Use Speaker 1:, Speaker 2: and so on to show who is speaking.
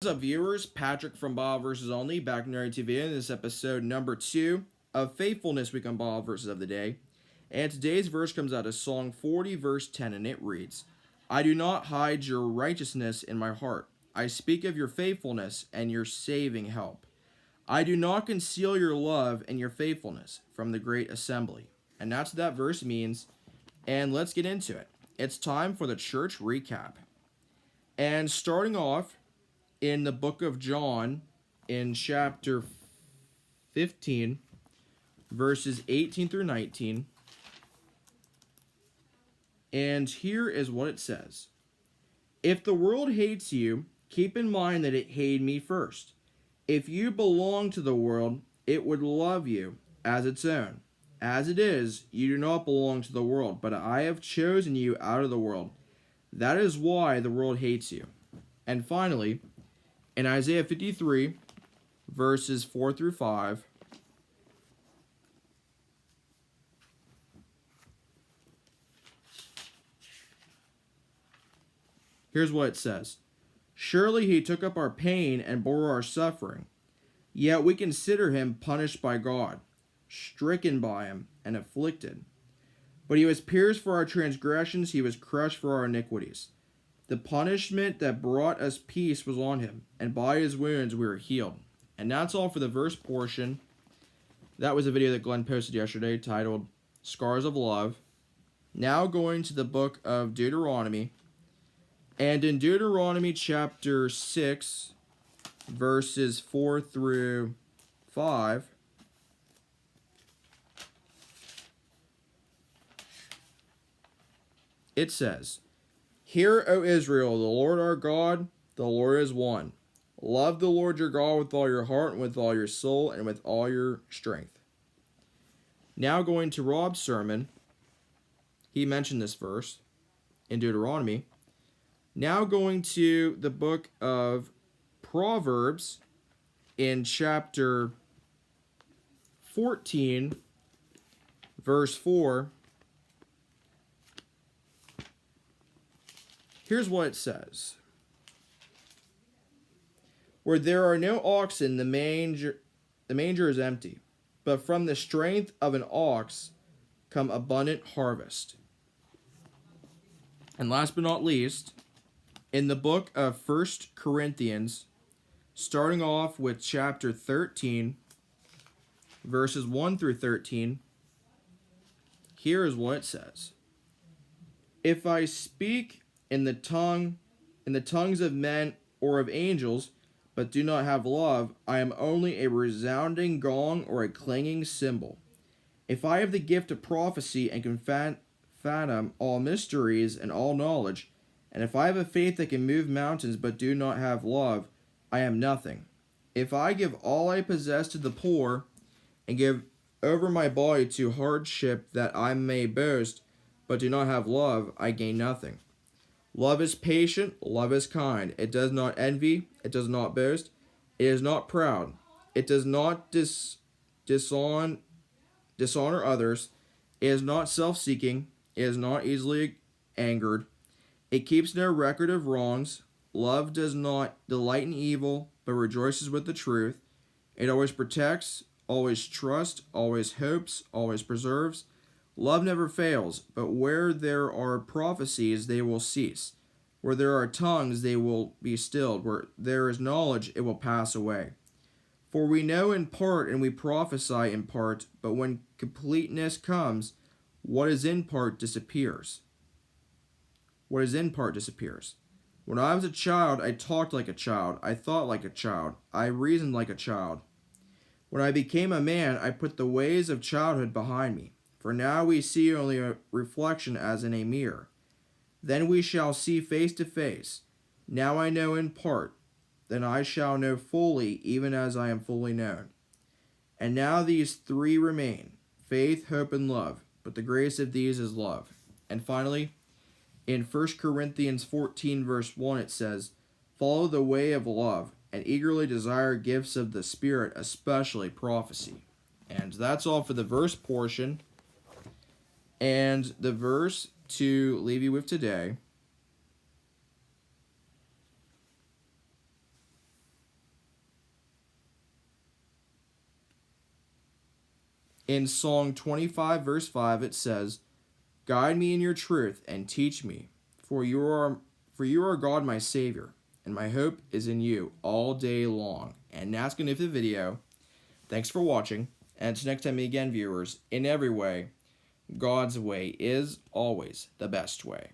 Speaker 1: What's up, viewers? Patrick from Bob vs. Only, back in Nerd TV, in this episode number 2 of Faithfulness Week on Bob versus of the Day. And today's verse comes out of Psalm 40, verse 10, and it reads, I do not hide your righteousness in my heart. I speak of your faithfulness and your saving help. I do not conceal your love and your faithfulness from the great assembly. And that's what that verse means. And let's get into it. It's time for the church recap. And starting off, in the book of John, in chapter 15, verses 18 through 19. And here is what it says. If the world hates you, keep in mind that it hated me first. If you belong to the world, it would love you as its own. As it is, you do not belong to the world, but I have chosen you out of the world. That is why the world hates you. And finally, in Isaiah 53, verses 4 through 5, here's what it says. Surely he took up our pain and bore our suffering. Yet we consider him punished by God, stricken by him, and afflicted. But he was pierced for our transgressions, he was crushed for our iniquities. The punishment that brought us peace was on him, and by his wounds we were healed. And that's all for the verse portion. That was a video that Glenn posted yesterday titled Scars of Love. Now going to the book of Deuteronomy. And in Deuteronomy chapter 6, verses 4 through 5, it says, Hear, O Israel, the Lord our God, the Lord is one. Love the Lord your God with all your heart and with all your soul and with all your strength. Now going to Rob's sermon, he mentioned this verse in Deuteronomy. Now going to the book of Proverbs in chapter 14, verse 4. Here's what it says. Where there are no oxen, the manger is empty, but from the strength of an ox come abundant harvest. And last but not least, in the book of 1 Corinthians, starting off with chapter 13, verses 1 through 13, here is what it says. If I speak in the tongues of men or of angels, but do not have love, I am only a resounding gong or a clanging cymbal. If I have the gift of prophecy and can fathom all mysteries and all knowledge, and if I have a faith that can move mountains but do not have love, I am nothing. If I give all I possess to the poor and give over my body to hardship that I may boast, but do not have love, I gain nothing. Love is patient, love is kind. It does not envy, it does not boast, it is not proud, it does not dishonor others, it is not self-seeking, it is not easily angered, it keeps no record of wrongs. Love does not delight in evil, but rejoices with the truth. It always protects, always trusts, always hopes, always preserves. Love never fails, but where there are prophecies, they will cease. Where there are tongues, they will be stilled. Where there is knowledge, it will pass away. For we know in part and we prophesy in part, but when completeness comes, what is in part disappears. What is in part disappears. When I was a child, I talked like a child. I thought like a child. I reasoned like a child. When I became a man, I put the ways of childhood behind me. For now we see only a reflection as in a mirror. Then we shall see face to face. Now I know in part, then I shall know fully, even as I am fully known. And now these three remain, faith, hope, and love, but the greatest of these is love. And finally, in 1 Corinthians 14, verse 1, it says, Follow the way of love, and eagerly desire gifts of the Spirit, especially prophecy. And that's all for the verse portion. And the verse to leave you with today In Psalm 25, verse 5, it says, "Guide me in your truth and teach me, for you are God, my Savior, and my hope is in you all day long." And that's going to be the video. Thanks for watching, and until next time again, viewers, in every way, God's way is always the best way.